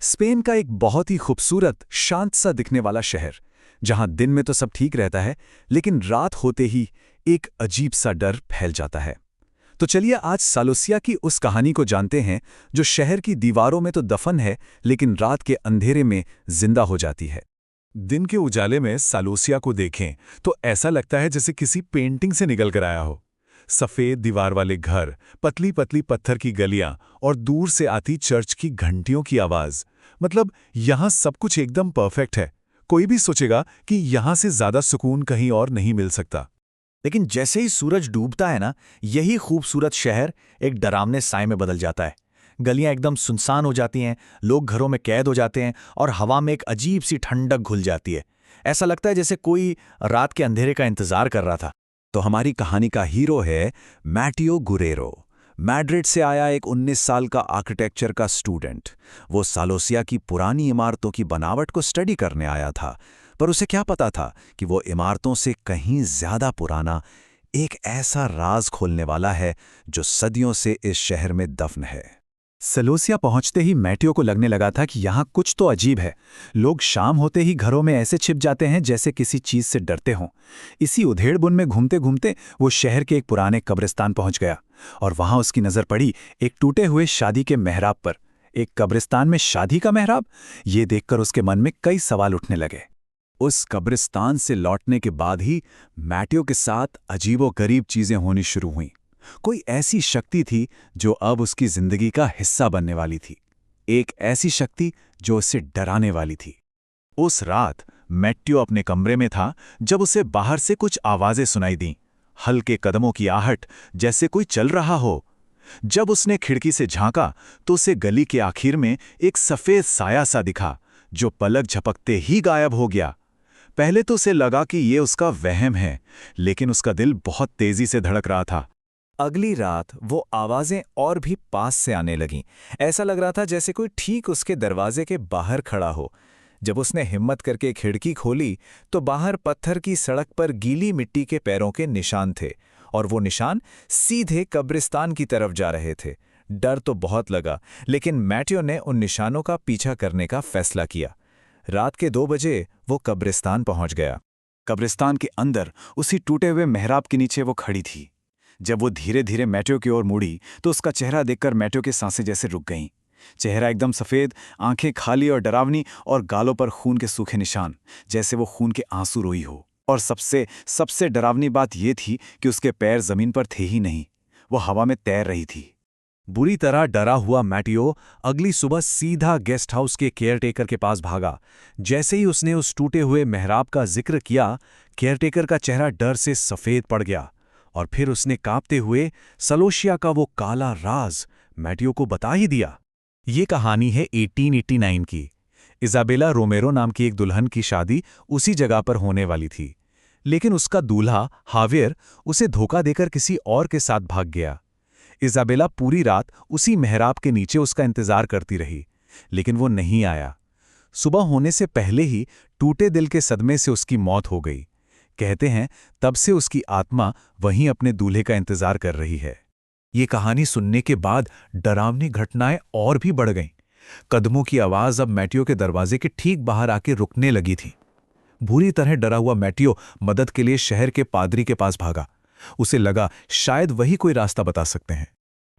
Spain का एक बहुत ही खूबसूरत शांत सा दिखने वाला शहर, जहां दिन में तो सब ठीक रहता है, लेकिन रात होते ही एक अजीब सा डर फैल जाता है। तो चलिए आज सालोसिया की उस कहानी को जानते हैं, जो शहर की दीवारों में तो दफन है, लेकिन रात के अंधेरे में जिंदा हो जाती है। दिन के उजाले में सालोसिया को देखें तो ऐसा लगता है जैसे किसी पेंटिंग से निकल कर आया हो। सफेद दीवार वाले घर, पतली पतली पत्थर की गलियां और दूर से आती चर्च की घंटियों की आवाज। मतलब यहां सब कुछ एकदम परफेक्ट है। कोई भी सोचेगा कि यहां से ज्यादा सुकून कहीं और नहीं मिल सकता। लेकिन जैसे ही सूरज डूबता है ना, यही खूबसूरत शहर एक डरावने साए में बदल जाता है। गलियां एकदम सुनसान हो जाती हैं, लोग घरों में कैद हो जाते हैं और हवा में एक अजीब सी ठंडक घुल जाती है। ऐसा लगता है जैसे कोई रात के अंधेरे का इंतजार कर रहा था। तो हमारी कहानी का हीरो है मैटियो गुरेरो। मैड्रिड से आया एक 19 साल का आर्किटेक्चर का स्टूडेंट। वो सालोसिया की पुरानी इमारतों की बनावट को स्टडी करने आया था, पर उसे क्या पता था कि वो इमारतों से कहीं ज्यादा पुराना एक ऐसा राज खोलने वाला है जो सदियों से इस शहर में दफन है। सलोसिया पहुंचते ही मैटियो को लगने लगा था कि यहाँ कुछ तो अजीब है। लोग शाम होते ही घरों में ऐसे छिप जाते हैं जैसे किसी चीज से डरते हों। इसी उधेड़बुन में घूमते घूमते वो शहर के एक पुराने कब्रिस्तान पहुंच गया, और वहां उसकी नजर पड़ी एक टूटे हुए शादी के मेहराब पर। एक कब्रिस्तान में शादी का मेहराब, ये देखकर उसके मन में कई सवाल उठने लगे। उस कब्रिस्तान से लौटने के बाद ही मैटियो के साथ अजीबोगरीब चीजें होनी शुरू हुईं। कोई ऐसी शक्ति थी जो अब उसकी जिंदगी का हिस्सा बनने वाली थी। एक ऐसी शक्ति जो उसे डराने वाली थी। उस रात मैट्यो अपने कमरे में था जब उसे बाहर से कुछ आवाजें सुनाई दीं। हल्के कदमों की आहट, जैसे कोई चल रहा हो। जब उसने खिड़की से झांका तो उसे गली के आखिर में एक सफेद साया सा दिखा, जो पलक झपकते ही गायब हो गया। पहले तो उसे लगा कि ये उसका वहम है, लेकिन उसका दिल बहुत तेजी से धड़क रहा था। अगली रात वो आवाजें और भी पास से आने लगीं। ऐसा लग रहा था जैसे कोई ठीक उसके दरवाजे के बाहर खड़ा हो। जब उसने हिम्मत करके खिड़की खोली तो बाहर पत्थर की सड़क पर गीली मिट्टी के पैरों के निशान थे, और वो निशान सीधे कब्रिस्तान की तरफ जा रहे थे। डर तो बहुत लगा, लेकिन मैटियो ने उन निशानों का पीछा करने का फैसला किया। रात के 2 बजे वो कब्रिस्तान पहुंच गया। कब्रिस्तान के अंदर उसी टूटे हुए मेहराब के नीचे वो खड़ी थी। जब वो धीरे धीरे मैटियो की ओर मुड़ी तो उसका चेहरा देखकर मैटियो की सांसें जैसे रुक गईं। चेहरा एकदम सफेद, आंखें खाली और डरावनी, और गालों पर खून के सूखे निशान, जैसे वो खून के आंसू रोई हो। और सबसे सबसे डरावनी बात यह थी कि उसके पैर जमीन पर थे ही नहीं, वो हवा में तैर रही थी। बुरी तरह डरा हुआ मैटियो अगली सुबह सीधा गेस्ट हाउस के केयरटेकर के पास भागा। जैसे ही उसने उस टूटे हुए मेहराब का जिक्र किया, केयरटेकर का चेहरा डर से सफेद पड़ गया, और फिर उसने कांपते हुए सलोशिया का वो काला राज मैटियो को बता ही दिया। ये कहानी है 1889 की। इजाबेला रोमेरो नाम की एक दुल्हन की शादी उसी जगह पर होने वाली थी, लेकिन उसका दूल्हा हावियर उसे धोखा देकर किसी और के साथ भाग गया। इजाबेला पूरी रात उसी मेहराब के नीचे उसका इंतजार करती रही, लेकिन वो नहीं आया। सुबह होने से पहले ही टूटे दिल के सदमे से उसकी मौत हो गई। कहते हैं तब से उसकी आत्मा वहीं अपने दूल्हे का इंतजार कर रही है। ये कहानी सुनने के बाद डरावनी घटनाएं और भी बढ़ गईं। कदमों की आवाज अब मैटियो के दरवाजे के ठीक बाहर आके रुकने लगी थी। बुरी तरह डरा हुआ मैटियो मदद के लिए शहर के पादरी के पास भागा। उसे लगा शायद वही कोई रास्ता बता सकते हैं।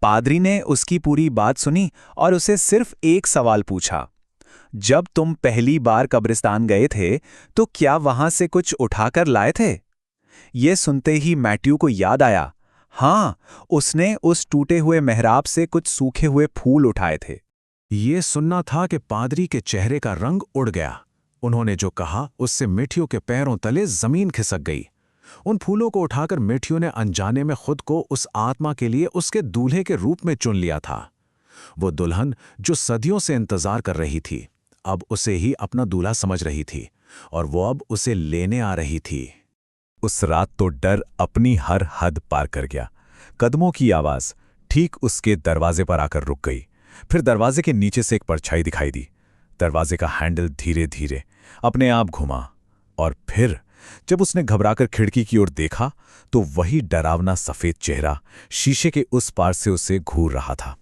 पादरी ने उसकी पूरी बात सुनी और उसे सिर्फ एक सवाल पूछा, जब तुम पहली बार कब्रिस्तान गए थे तो क्या वहां से कुछ उठाकर लाए थे? ये सुनते ही मैट्यू को याद आया, हाँ, उसने उस टूटे हुए मेहराब से कुछ सूखे हुए फूल उठाए थे। ये सुनना था कि पादरी के चेहरे का रंग उड़ गया। उन्होंने जो कहा उससे मैटियो के पैरों तले जमीन खिसक गई। उन फूलों को उठाकर मैटियो ने अनजाने में खुद को उस आत्मा के लिए उसके दूल्हे के रूप में चुन लिया था। वो दुल्हन जो सदियों से इंतजार कर रही थी, अब उसे ही अपना दूल्हा समझ रही थी, और वो अब उसे लेने आ रही थी। उस रात तो डर अपनी हर हद पार कर गया। कदमों की आवाज ठीक उसके दरवाजे पर आकर रुक गई। फिर दरवाजे के नीचे से एक परछाई दिखाई दी। दरवाजे का हैंडल धीरे धीरे अपने आप घुमा, और फिर जब उसने घबराकर खिड़की की ओर देखा तो वही डरावना सफेद चेहरा शीशे के उस पार से उसे घूर रहा था।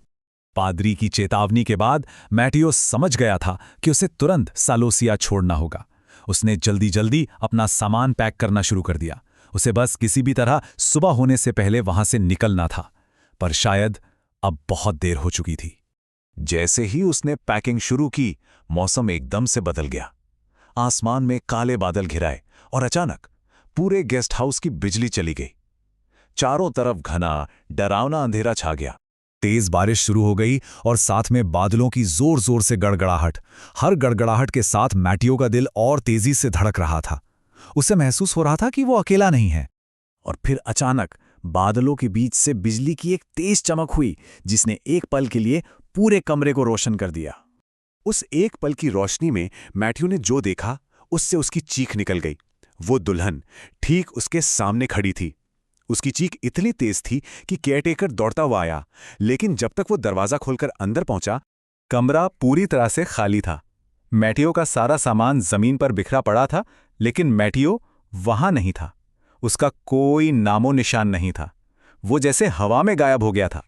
पादरी की चेतावनी के बाद मैटियो समझ गया था कि उसे तुरंत सालोसिया छोड़ना होगा। उसने जल्दी जल्दी अपना सामान पैक करना शुरू कर दिया। उसे बस किसी भी तरह सुबह होने से पहले वहां से निकलना था, पर शायद अब बहुत देर हो चुकी थी। जैसे ही उसने पैकिंग शुरू की, मौसम एकदम से बदल गया। आसमान में काले बादल घिराए और अचानक पूरे गेस्ट हाउस की बिजली चली गई। चारों तरफ घना, डरावना अंधेरा छा गया। तेज बारिश शुरू हो गई और साथ में बादलों की जोर जोर से गड़गड़ाहट। हर गड़गड़ाहट के साथ मैटियो का दिल और तेजी से धड़क रहा था। उसे महसूस हो रहा था कि वो अकेला नहीं है। और फिर अचानक बादलों के बीच से बिजली की एक तेज चमक हुई, जिसने एक पल के लिए पूरे कमरे को रोशन कर दिया। उस एक पल की रोशनी में मैथ्यू ने जो देखा, उससे उसकी चीख निकल गई। वो दुल्हन ठीक उसके सामने खड़ी थी। उसकी चीख इतनी तेज थी कि केयरटेकर दौड़ता हुआ आया, लेकिन जब तक वो दरवाजा खोलकर अंदर पहुंचा, कमरा पूरी तरह से खाली था। मैटियो का सारा सामान जमीन पर बिखरा पड़ा था, लेकिन मैटियो वहां नहीं था। उसका कोई नामो निशान नहीं था। वो जैसे हवा में गायब हो गया था।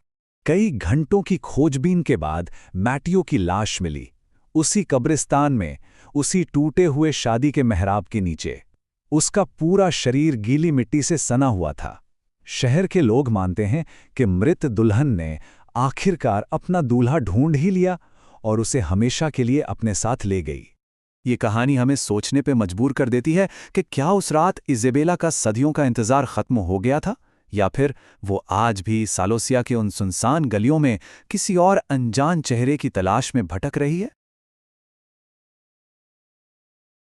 कई घंटों की खोजबीन के बाद मैटियो की लाश मिली, उसी कब्रिस्तान में, उसी टूटे हुए शादी के मेहराब के नीचे। उसका पूरा शरीर गीली मिट्टी से सना हुआ था। शहर के लोग मानते हैं कि मृत दुल्हन ने आखिरकार अपना दूल्हा ढूंढ ही लिया और उसे हमेशा के लिए अपने साथ ले गई। ये कहानी हमें सोचने पे मजबूर कर देती है कि क्या उस रात इज़ाबेला का सदियों का इंतजार खत्म हो गया था, या फिर वो आज भी सालोसिया के उन सुनसान गलियों में किसी और अनजान चेहरे की तलाश में भटक रही है।